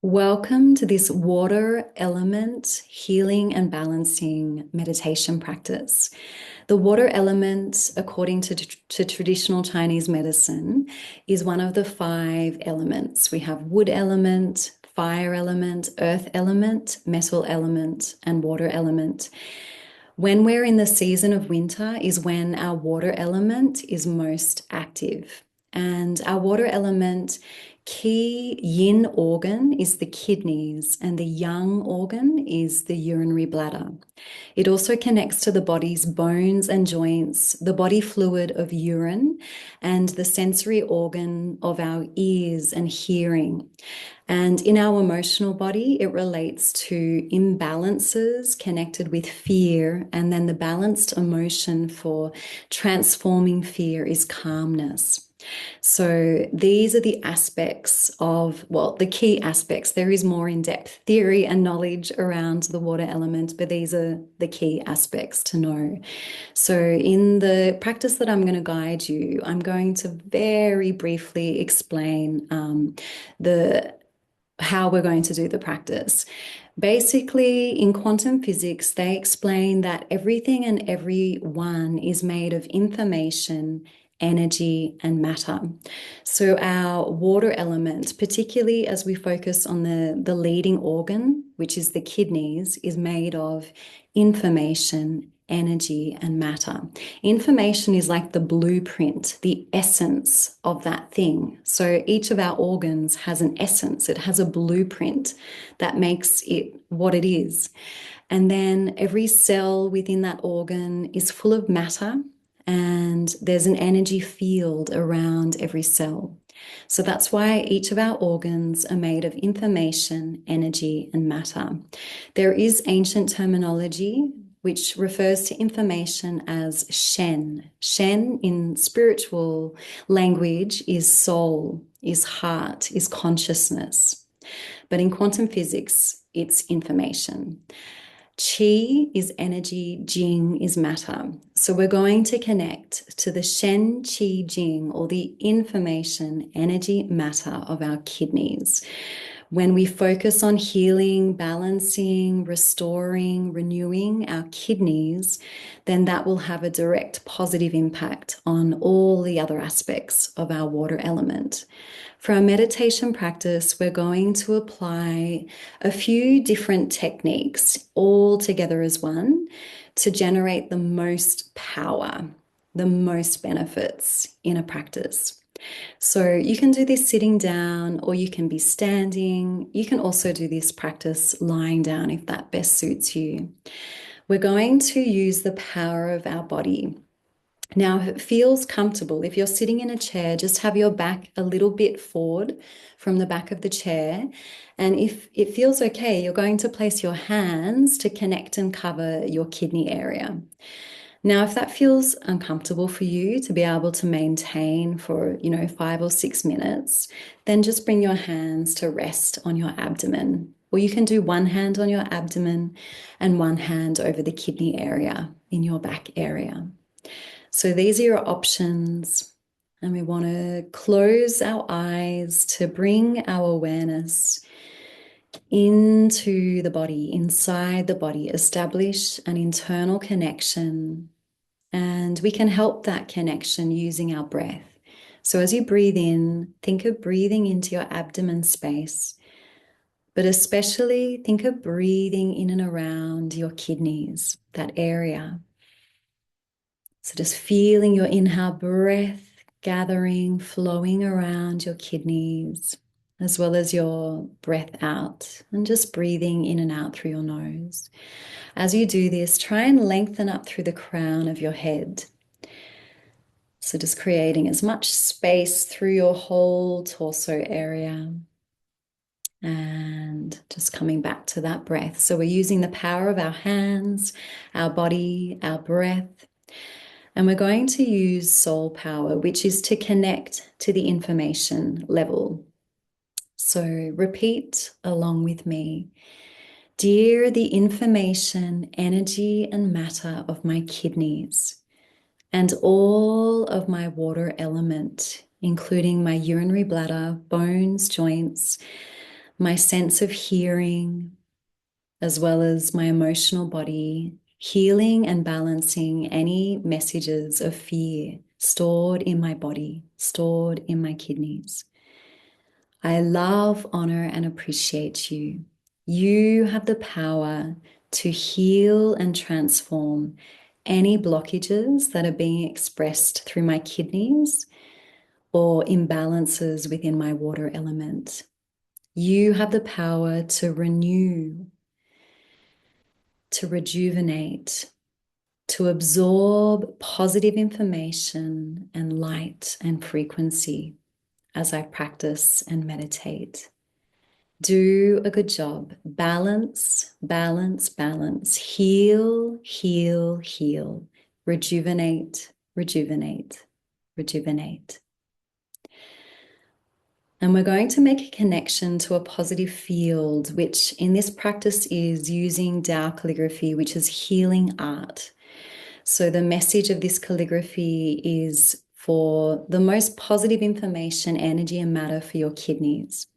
Welcome to this water element healing and balancing meditation practice. The water element, according to traditional Chinese medicine, is one of the five elements. We have wood element, fire element, earth element, metal element, and water element. When we're in the season of winter is when our water element is most active. And our water element key yin organ is the kidneys, and the yang organ is the urinary bladder. It also connects to the body's bones and joints, the body fluid of urine, and the sensory organ of our ears and hearing. And in our emotional body, it relates to imbalances connected with fear. And then the balanced emotion for transforming fear is calmness. So these are the aspects of, well, the key aspects. There is more in-depth theory and knowledge around the water element, but these are the key aspects to know. So in the practice that I'm going to guide you, I'm going to very briefly explain the how we're going to do the practice. Basically, in quantum physics, they explain that everything and everyone is made of information, energy, and matter. So our water element, particularly as we focus on the leading organ, which is the kidneys, is made of information, energy, and matter. Information is like the blueprint, the essence of that thing. So each of our organs has an essence, it has a blueprint that makes it what it is. And then every cell within that organ is full of matter, and there's an energy field around every cell. So that's why each of our organs are made of information, energy, and matter. There is ancient terminology which refers to information as shen. Shen in spiritual language is soul, is heart, is consciousness. But in quantum physics, it's information. Qi is energy, jing is matter. So we're going to connect to the shen, qi, jing, or the information, energy, matter of our kidneys. When we focus on healing, balancing, restoring, renewing our kidneys, then that will have a direct positive impact on all the other aspects of our water element. For our meditation practice, we're going to apply a few different techniques all together as one to generate the most power, the most benefits in a practice. So you can do this sitting down or you can be standing. You can also do this practice lying down if that best suits you. We're going to use the power of our body. Now, if it feels comfortable, if you're sitting in a chair, just have your back a little bit forward from the back of the chair. And if it feels okay, you're going to place your hands to connect and cover your kidney area. Now, if that feels uncomfortable for you to be able to maintain for, 5 or 6 minutes, then just bring your hands to rest on your abdomen. Or you can do one hand on your abdomen and one hand over the kidney area in your back area. So these are your options. And we want to close our eyes to bring our awareness into the body, inside the body, establish an internal connection. And we can help that connection using our breath. So as you breathe in, think of breathing into your abdomen space, but especially think of breathing in and around your kidneys, that area. So just feeling your inhale breath gathering, flowing around your kidneys, as well as your breath out, and just breathing in and out through your nose. As you do this, try and lengthen up through the crown of your head. So just creating as much space through your whole torso area. And just coming back to that breath. So we're using the power of our hands, our body, our breath. And we're going to use soul power, which is to connect to the information level. So repeat along with me. Dear the information, energy, and matter of my kidneys, and all of my water element, including my urinary bladder, bones, joints, my sense of hearing, as well as my emotional body, healing and balancing any messages of fear stored in my body, stored in my kidneys. I love, honor, and appreciate you. You have the power to heal and transform any blockages that are being expressed through my kidneys or imbalances within my water element. You have the power to renew, to rejuvenate, to absorb positive information and light and frequency as I practice and meditate. Do a good job. Balance, balance, balance. Heal, heal, heal. Rejuvenate, rejuvenate, rejuvenate. And we're going to make a connection to a positive field, which in this practice is using Tao calligraphy, which is healing art. So the message of this calligraphy is for the most positive information, energy, and matter for your kidneys.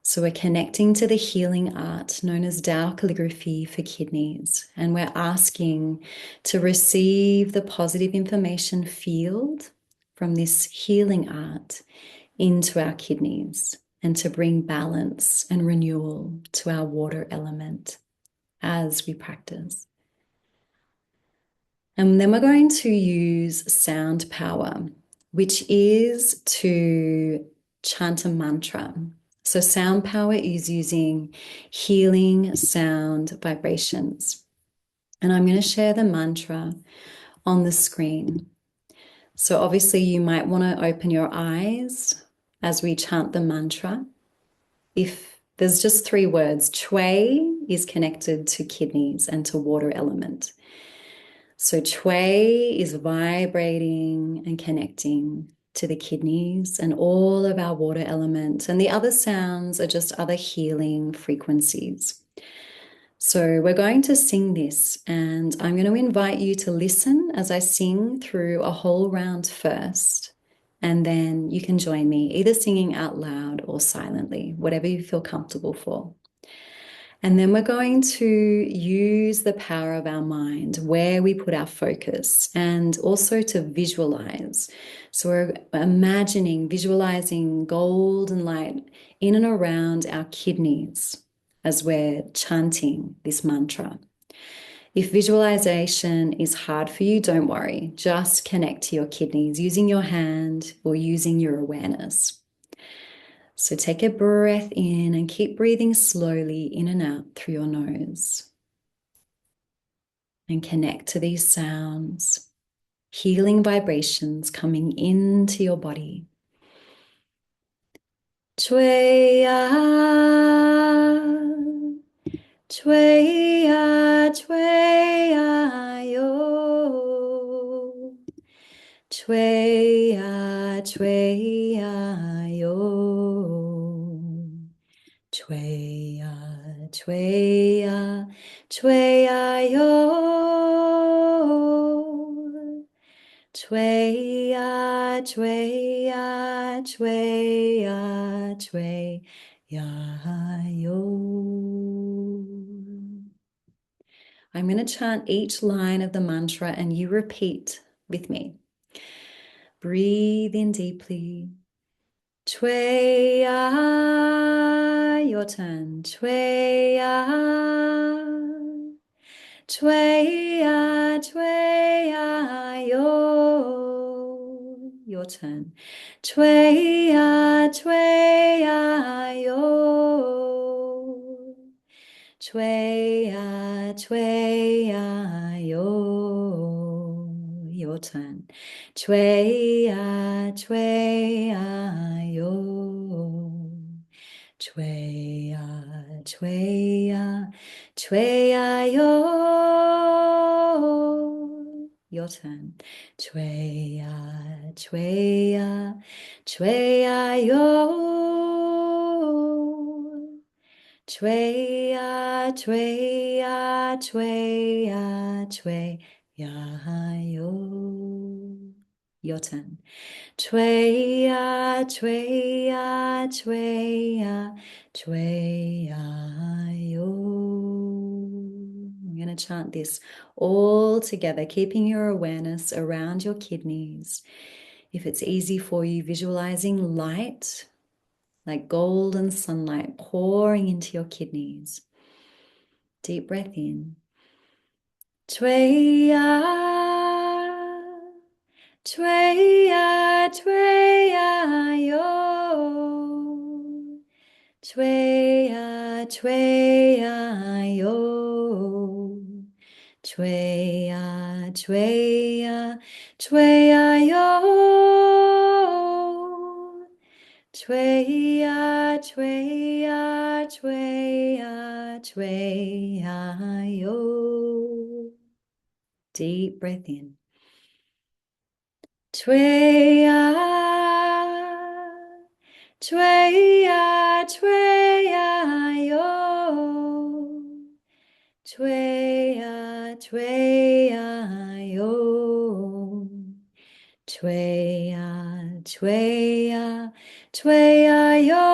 So we're connecting to the healing art known as Tao calligraphy for kidneys. And we're asking to receive the positive information field from this healing art into our kidneys and to bring balance and renewal to our water element as we practice. And then we're going to use sound power, which is to chant a mantra. So sound power is using healing sound vibrations. And I'm going to share the mantra on the screen. So obviously you might want to open your eyes as we chant the mantra. If there's just 3 words, Chui is connected to kidneys and to water element. So Chui is vibrating and connecting to the kidneys and all of our water elements. And the other sounds are just other healing frequencies. So we're going to sing this, and I'm going to invite you to listen as I sing through a whole round first. And then you can join me either singing out loud or silently, whatever you feel comfortable for. And then we're going to use the power of our mind, where we put our focus, and also to visualize. So we're imagining, visualizing golden light in and around our kidneys as we're chanting this mantra. If visualization is hard for you, don't worry. Just connect to your kidneys using your hand or using your awareness. So take a breath in and keep breathing slowly in and out through your nose. And connect to these sounds, healing vibrations coming into your body. Chui Ya, Chui Ya, Chui Ya yo. Chui Ya, Chui Ya yo. Chui Ya, Chui Ya, Chui Ya yo. Chui Ya, Chui Ya, Chui Ya, Chui Ya yo. I'm going to chant each line of the mantra and you repeat with me. Breathe in deeply. Chui Ya, your turn. Chui Ya, Chui Ya, Chui Ya yo, your turn. Chui Ya, Chui Ya yo, Chui Ya, Chui Ya yo, your turn. Chui Ya, Chui Ya yo. Chui Ya, Chui Ya, Chui Ya yo. Your turn. Chui Ya, Chui Ya, Chui Ya yo. Chui Ya, Chui Ya, Chui Ya, Chui Ya yo. Your turn. Chui Ya, Chui Ya, Chui Ya, Chui Ya yo. I'm going to chant this all together, keeping your awareness around your kidneys. If it's easy for you, visualizing light, like golden sunlight pouring into your kidneys. Deep breath in. Chui Ya, Chui Ya, Chui Ya yo. Chui Ya, Chui Ya yo. Chui Ya, Chui Ya, Chui Ya yo. Chui Ya, Chui Ya, Chui Ya, Chui Ya yo. Deep breath in. Chui Ya, Chui Ya, Chui Ya yo. Chui Ya, Chui Ya yo. Chui Ya, Chui Ya, Chui Ya yo.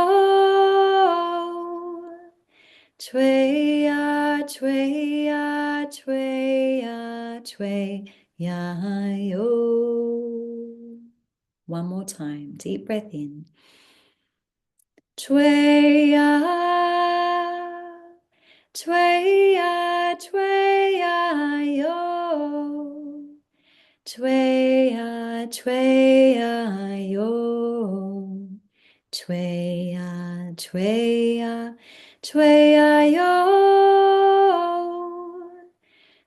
Chui Ya, Chui Ya, Chui Ya, Chui Ya yo. One more time. Deep breath in. Chui Ya, Chui Ya, Chui Ya yo. Chui Ya, Chui Ya yo. Chui Ya, Chui Ya, Chui Ya yo.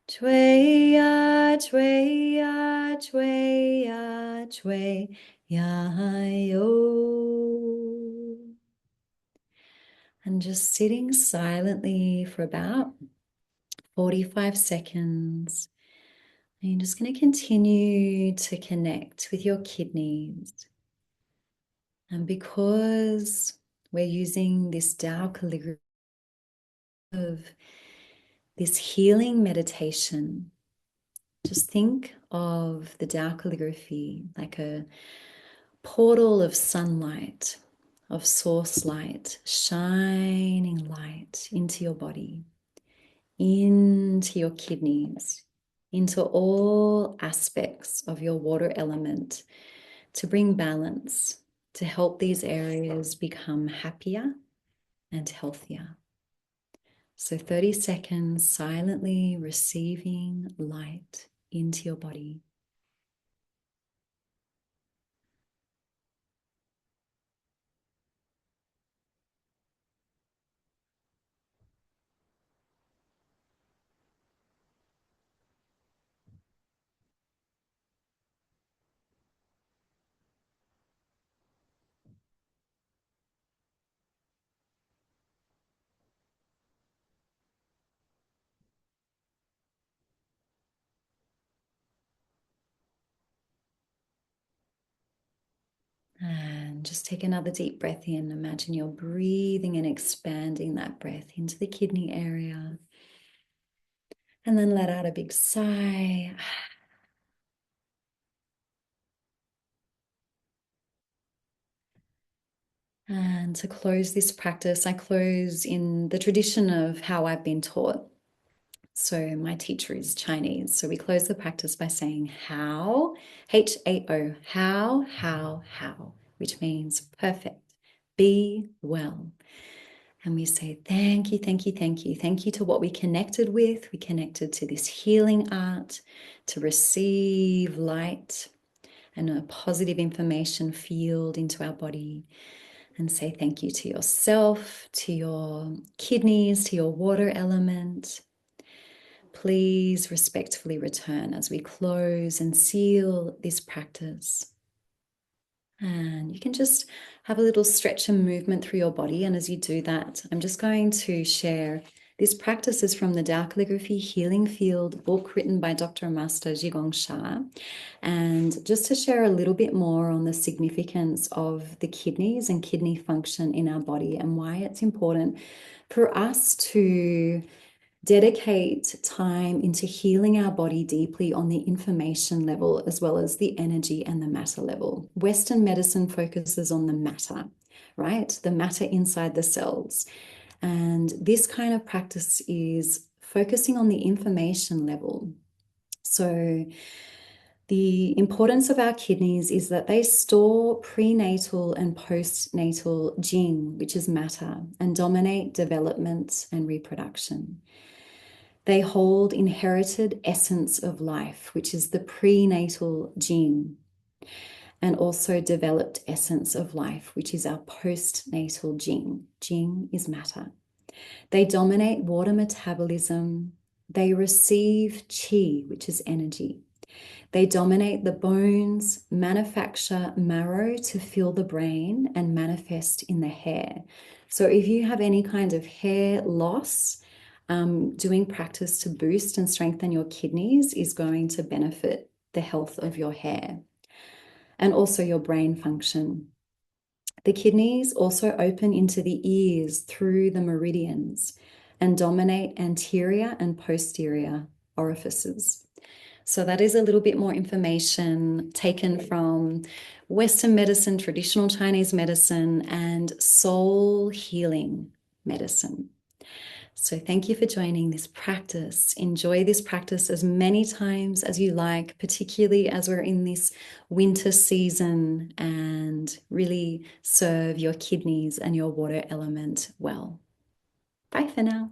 Chui Ya, Chui Ya, Chui Ya, Chui Ya yo. And just sitting silently for about 45 seconds. And you're just going to continue to connect with your kidneys. And because we're using this Tao calligraphy of this healing meditation, just think of the Tao calligraphy like a portal of sunlight, of source light, shining light into your body, into your kidneys, into all aspects of your water element to bring balance, to help these areas become happier and healthier. So 30 seconds silently receiving light into your body. And just take another deep breath in. Imagine you're breathing and expanding that breath into the kidney area. And then let out a big sigh. And to close this practice, I close in the tradition of how I've been taught. So my teacher is Chinese. So we close the practice by saying how, H-A-O, how, which means perfect, be well. And we say, thank you, thank you, thank you. Thank you to what we connected with. We connected to this healing art, to receive light and a positive information field into our body. And say thank you to yourself, to your kidneys, to your water element. Please respectfully return as we close and seal this practice. And you can just have a little stretch and movement through your body. And as you do that, I'm just going to share this practice is from the Tao Calligraphy Healing Field book written by Dr. Master Zhigong Sha. And just to share a little bit more on the significance of the kidneys and kidney function in our body and why it's important for us to dedicate time into healing our body deeply on the information level as well as the energy and the matter level. Western medicine focuses on the matter, right? The matter inside the cells. And this kind of practice is focusing on the information level. So, the importance of our kidneys is that they store prenatal and postnatal jing, which is matter, and dominate development and reproduction. They hold inherited essence of life, which is the prenatal jing, and also developed essence of life, which is our postnatal jing. Jing is matter. They dominate water metabolism. They receive qi, which is energy. They dominate the bones, manufacture marrow to fill the brain, and manifest in the hair. So if you have any kind of hair loss, doing practice to boost and strengthen your kidneys is going to benefit the health of your hair and also your brain function. The kidneys also open into the ears through the meridians and dominate anterior and posterior orifices. So that is a little bit more information taken from Western medicine, traditional Chinese medicine, and soul healing medicine. So thank you for joining this practice. Enjoy this practice as many times as you like, particularly as we're in this winter season, and really serve your kidneys and your water element well. Bye for now.